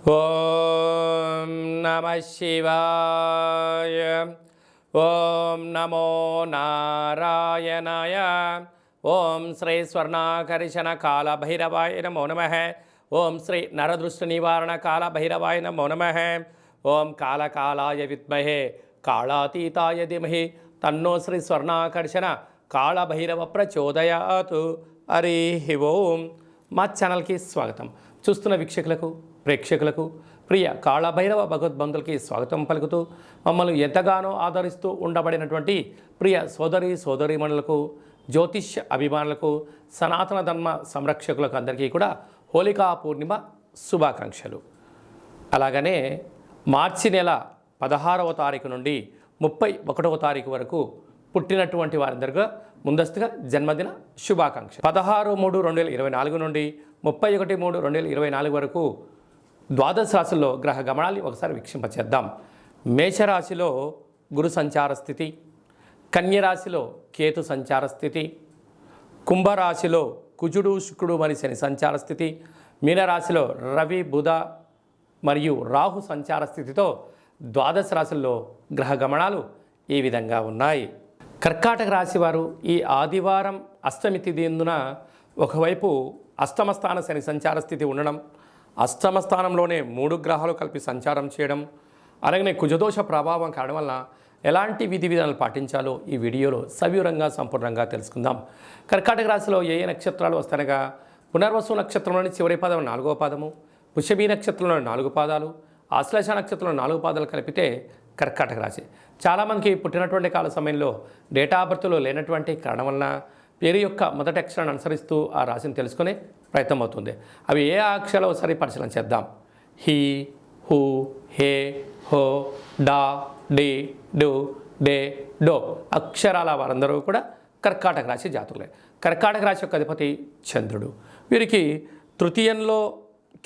ఓం నమః శివాయ. ఓం నమో నారాయణాయ. ఓం శ్రీ స్వర్ణాకర్షణ కాల భైరవాయ నమో నమః. ఓం శ్రీ నరదృష్టి నివారణ కాల భైరవాయ నమో నమః. ఓం కాళకాలాయ విద్మహే కాళాతీతాయ ధీమహి తన్నో శ్రీ స్వర్ణాకర్షణ కాళ భైరవ ప్రచోదయాతు. హరి ఓం. మా ఛానల్కి స్వాగతం. చూస్తున్న వీక్షకులకు ప్రేక్షకులకు ప్రియ కాళభైరవ భగవద్బంధులకి స్వాగతం పలుకుతూ మమ్మల్ని ఎంతగానో ఆదరిస్తూ ఉండబడినటువంటి ప్రియ సోదరీమణులకు, జ్యోతిష్య అభిమానులకు, సనాతన ధర్మ సంరక్షకులకు అందరికీ కూడా హోళికా పూర్ణిమ శుభాకాంక్షలు. అలాగనే మార్చి నెల 16వ తారీఖు నుండి 31వ తారీఖు వరకు పుట్టినటువంటి వారందరికీ ముందస్తుగా జన్మదిన శుభాకాంక్షలు. 16/3/2024 నుండి 31/3/2024 వరకు ద్వాదశ రాశుల్లో గ్రహ గమనాన్ని ఒకసారి వీక్షింపచేద్దాం. మేషరాశిలో గురు సంచార స్థితి, కన్యరాశిలో కేతు సంచార స్థితి, కుంభరాశిలో కుజుడు శుక్రుడు మరియు శని సంచార స్థితి, మీనరాశిలో రవి బుధ మరియు రాహు సంచార స్థితితో ద్వాదశ రాశుల్లో గ్రహ గమనాలు ఈ విధంగా ఉన్నాయి. కర్కాటక రాశి వారు ఈ ఆదివారం అష్టమి తిథి ఎందున ఒకవైపు అష్టమ స్థాన శని సంచార స్థితి ఉండడం, అష్టమ స్థానంలోనే 3 గ్రహాలు కలిపి సంచారం చేయడం, అలాగనే కుజదోష ప్రభావం కావడం వల్ల ఎలాంటి విధి విధానాలు పాటించాలో ఈ వీడియోలో సవివరంగా సంపూర్ణంగా తెలుసుకుందాం. కర్కాటక రాశిలో ఏ నక్షత్రాలు వస్తాయనగా పునర్వసు నక్షత్రంలోని చివరి పాదం 4వ పాదము, పుష్యమి నక్షత్రంలోని 4 పాదాలు, ఆశ్లేష నక్షత్రంలో 4 పాదాలు కలిపితే కర్కాటక రాశి. చాలామందికి పుట్టినటువంటి కాల సమయంలో డేటా ఆఫ్ బర్త్లో లేనటువంటి కారణం వలన పేరు యొక్క మొదటి అక్షరాన్ని అనుసరిస్తూ ఆ రాశిని తెలుసుకునే ప్రయత్నం అవుతుంది. అవి ఏ అక్షరాలు ఒకసారి పరిశీలన చేద్దాం. హీ, హూ, హే, హో, డా, డి, డు, డే, డో అక్షరాల వారందరూ కూడా కర్కాటక రాశి జాతకులే. కర్కాటక రాశి యొక్క అధిపతి చంద్రుడు. వీరికి తృతీయంలో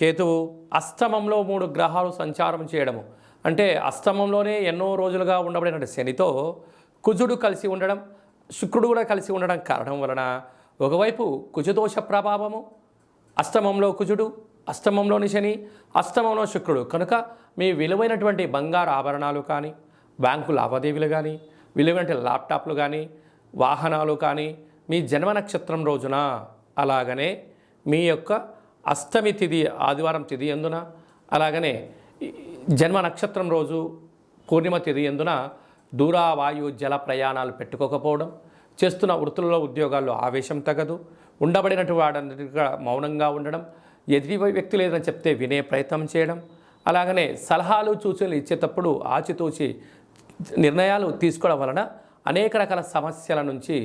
కేతువు, అష్టమంలో 3 గ్రహాలు సంచారం చేయడము, అంటే అష్టమంలోనే ఎన్నో రోజులుగా ఉండబడిన శనితో కుజుడు కలిసి ఉండడం, శుక్రుడు కూడా కలిసి ఉండడం కారణం వలన ఒకవైపు కుజదోష ప్రభావము, అష్టమంలో కుజుడు, అష్టమంలోని శని, అష్టమంలో శుక్రుడు కనుక మీ విలువైనటువంటి బంగారు ఆభరణాలు కానీ, బ్యాంకు లావాదేవీలు కానీ, విలువైన ల్యాప్టాప్లు కానీ, వాహనాలు కానీ మీ జన్మ నక్షత్రం రోజున, అలాగనే మీ యొక్క అష్టమి తిథి ఆదివారం తిథి ఎందున, అలాగనే జన్మ నక్షత్రం రోజు పూర్ణిమ తిథి ఎందున దూర వాయు జల ప్రయాణాలు పెట్టుకోకపోవడం, చేస్తున్న వృత్తులలో ఉద్యోగాల్లో ఆవేశం తగదు, ఉండబడినటువంటి వాడందరిగా మౌనంగా ఉండడం, ఎదుటి వ్యక్తులు ఏదైనా చెప్తే వినే ప్రయత్నం చేయడం, అలాగనే సలహాలు సూచనలు ఇచ్చేటప్పుడు ఆచితూచి నిర్ణయాలు తీసుకోవడం వలన అనేక రకాల సమస్యల నుంచి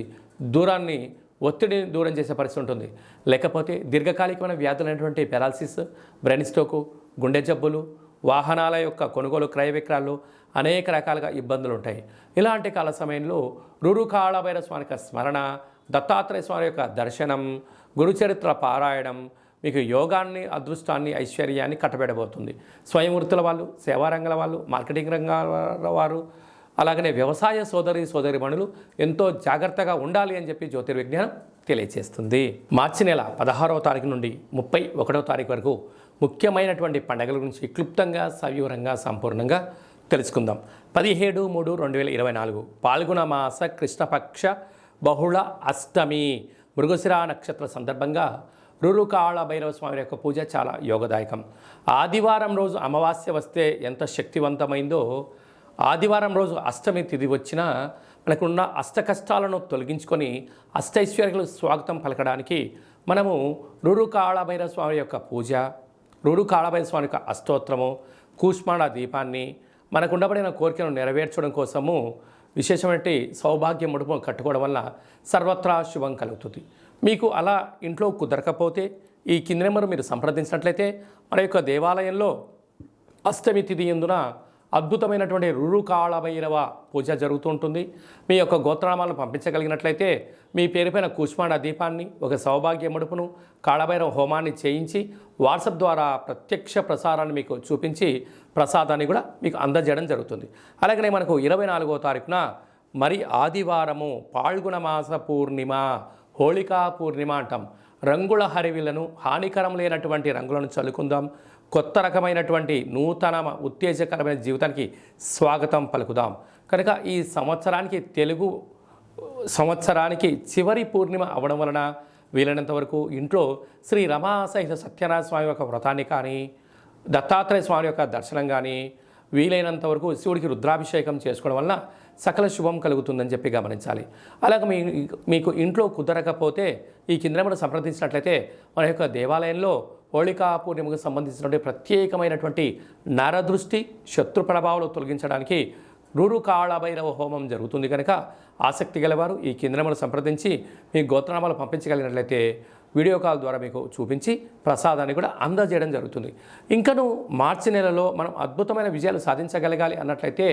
ఒత్తిడిని దూరం చేసే పరిస్థితి ఉంటుంది. లేకపోతే దీర్ఘకాలికమైన వ్యాధులైనటువంటి పెరాలసిస్, బ్రెయిన్ స్ట్రోకు, గుండె జబ్బులు, వాహనాల యొక్క కొనుగోలు క్రయ విక్రయాలు అనేక రకాలుగా ఇబ్బందులు ఉంటాయి. ఇలాంటి కాల సమయంలో కాళభైరవ స్వామి యొక్క స్మరణ, దత్తాత్రేయ స్వామి యొక్క దర్శనం, గురుచరిత్ర పారాయణం మీకు యోగాన్ని, అదృష్టాన్ని, ఐశ్వర్యాన్ని కట్టబెడబోతుంది. స్వయం వృత్తుల వాళ్ళు, సేవారంగాల వాళ్ళు, మార్కెటింగ్ రంగాల వారు, అలాగనే వ్యవసాయ సోదరీమణులు ఎంతో జాగ్రత్తగా ఉండాలి అని చెప్పి జ్యోతిర్విజ్ఞానం తెలియజేస్తుంది. మార్చి నెల 16వ తారీఖు నుండి 31వ తారీఖు వరకు ముఖ్యమైనటువంటి పండుగల గురించి క్లుప్తంగా, సవివరంగా, సంపూర్ణంగా తెలుసుకుందాం. 17/3/2024 పాల్గొన మాస కృష్ణపక్ష బహుళ అష్టమి మృగశిర నక్షత్ర సందర్భంగా కాళభైరవ స్వామి యొక్క పూజ చాలా యోగదాయకం. ఆదివారం రోజు అమావాస్య వస్తే ఎంత శక్తివంతమైందో, ఆదివారం రోజు అష్టమి తిథి వచ్చినా మనకున్న అష్ట కష్టాలను తొలగించుకొని అష్టైశ్వర్యాలకు స్వాగతం పలకడానికి మనము కాళభైరవ స్వామి యొక్క పూజ, కాళభైరవ స్వామి యొక్క అష్టోత్తరము, కూష్మాండ దీపాన్ని మనకు ఉండబడిన కోరికను నెరవేర్చడం కోసము విశేషమైన సౌభాగ్య ముడుపు కట్టుకోవడం వల్ల సర్వత్రా శుభం కలుగుతుంది. మీకు అలా ఇంట్లో కుదరకపోతే ఈ కింది నెంబరు మీరు సంప్రదించినట్లయితే మన యొక్క దేవాలయంలో అష్టమి తిథి ఎందున అద్భుతమైనటువంటి కాళభైరవ పూజ జరుగుతూ ఉంటుంది. మీ యొక్క గోత్రనామాలను పంపించగలిగినట్లయితే మీ పేరుపైన కూష్మాండ దీపాన్ని, ఒక సౌభాగ్య ముడుపును, కాళభైరవ హోమాన్ని చేయించి వాట్సాప్ ద్వారా ప్రత్యక్ష ప్రసారాన్ని మీకు చూపించి ప్రసాదాన్ని కూడా మీకు అందజేయడం జరుగుతుంది. అలాగనే మనకు 24వ తారీఖున మరి ఆదివారము పాల్గొన మాస పూర్ణిమ, హోళికా పూర్ణిమ అంటాం. రంగుల హరివిలను, హానికరం లేనటువంటి రంగులను చల్లుకుందాం. కొత్త రకమైనటువంటి నూతన ఉత్తేజకరమైన జీవితానికి స్వాగతం పలుకుదాం. కనుక ఈ తెలుగు సంవత్సరానికి చివరి పూర్ణిమ అవడం వలన వీలైనంత వరకు ఇంట్లో శ్రీ రమా సహిత సత్యనారాయణ స్వామి యొక్క వ్రతాన్ని కానీ, దత్తాత్రేయ స్వామి యొక్క దర్శనం కానీ, వీలైనంత వరకు శివుడికి రుద్రాభిషేకం చేసుకోవడం వలన సకల శుభం కలుగుతుందని చెప్పి గమనించాలి. అలాగే మీకు ఇంట్లో కుదరకపోతే ఈ కింద సంప్రదించినట్లయితే మన యొక్క దేవాలయంలో హోళికా పూర్ణిమకు సంబంధించినటువంటి ప్రత్యేకమైనటువంటి నరదృష్టి శత్రు ప్రభావాలు తొలగించడానికి రూరు కాళభైరవ హోమం జరుగుతుంది. కనుక ఆసక్తి గలవారు ఈ కింద సంప్రదించి మీ గోత్రనామాలు పంపించగలిగినట్లయితే వీడియో కాల్ ద్వారా మీకు చూపించి ప్రసాదాన్ని కూడా అందజేయడం జరుగుతుంది. ఇంకను మార్చి నెలలో మనం అద్భుతమైన విజయాలు సాధించగలగాలి అన్నట్లయితే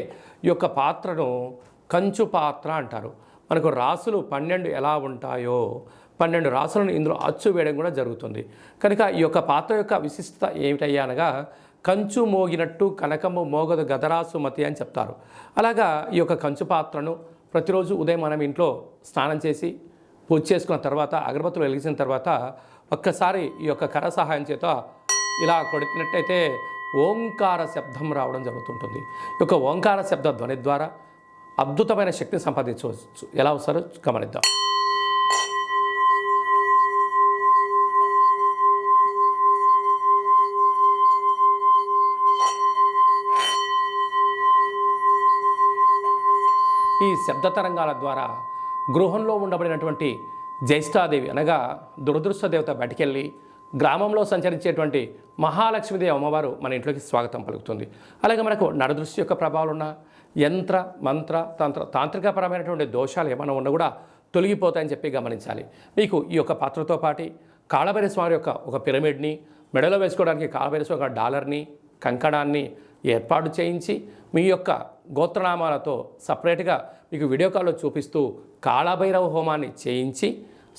ఈ యొక్క పాత్రను కంచు పాత్ర అంటారు. మనకు రాసులు 12 ఎలా ఉంటాయో 12 రాసులను ఇందులో అచ్చు వేయడం కూడా జరుగుతుంది. కనుక ఈ యొక్క పాత్ర యొక్క విశిష్టత ఏమిటయ్యా అనగా కంచు మోగినట్టు కనకము మోగదు గదరాసు మతి అని చెప్తారు. అలాగా ఈ యొక్క కంచు పాత్రను ప్రతిరోజు ఉదయం మనం ఇంట్లో స్నానం చేసి పూజ చేసుకున్న తర్వాత అగరబత్తులు వెలిగించిన తర్వాత ఒక్కసారి ఈ యొక్క కర సహాయం చేత ఇలా కొట్టినట్టయితే ఓంకార శబ్దం రావడం జరుగుతుంటుంది. ఈ యొక్క ఓంకార శబ్ద ధ్వని ద్వారా అద్భుతమైన శక్తిని సంపాదించవచ్చు. ఎలా వస్తారో గమనిద్దాం. ఈ శబ్ద తరంగాల ద్వారా గృహంలో ఉండబడినటువంటి జ్యేష్ఠాదేవి అనగా దురదృష్ట దేవత బయటికెళ్ళి గ్రామంలో సంచరించేటువంటి మహాలక్ష్మీదేవి అమ్మవారు మన ఇంట్లోకి స్వాగతం పలుకుతుంది. అలాగే మనకు నరదృష్టి యొక్క ప్రభావాలు ఉన్న యంత్ర మంత్ర తాంత్రికపరమైనటువంటి దోషాలు ఏమైనా ఉన్నా కూడా తొలగిపోతాయని చెప్పి గమనించాలి. మీకు ఈ యొక్క పాత్రతో పాటు కాళభైరవ స్వామి యొక్క ఒక పిరమిడ్ని, మెడలో వేసుకోవడానికి కాళభైరవ స్వామి ఒక డాలర్ని, కంకణాన్ని ఏర్పాటు చేయించి మీ యొక్క గోత్రనామాలతో సపరేట్గా మీకు వీడియో కాల్లో చూపిస్తూ కాళభైరవ హోమాన్ని చేయించి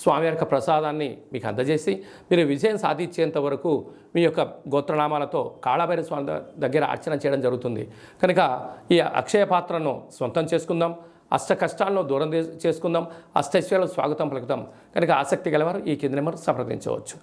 స్వామి యొక్క ప్రసాదాన్ని మీకు అందజేసి మీరు విజయం సాధించేంత వరకు మీ యొక్క గోత్రనామాలతో కాళభైరవ స్వామి దగ్గర అర్చన చేయడం జరుగుతుంది. కనుక ఈ అక్షయ పాత్రను సొంతం చేసుకుందాం, అష్ట కష్టాలను దూరం చేసుకుందాం, అష్టైశ్వర్యాలకు స్వాగతం పలుకుదాం. కనుక ఆసక్తి గలవారు ఈ కింది నెంబర్ సంప్రదించవచ్చు.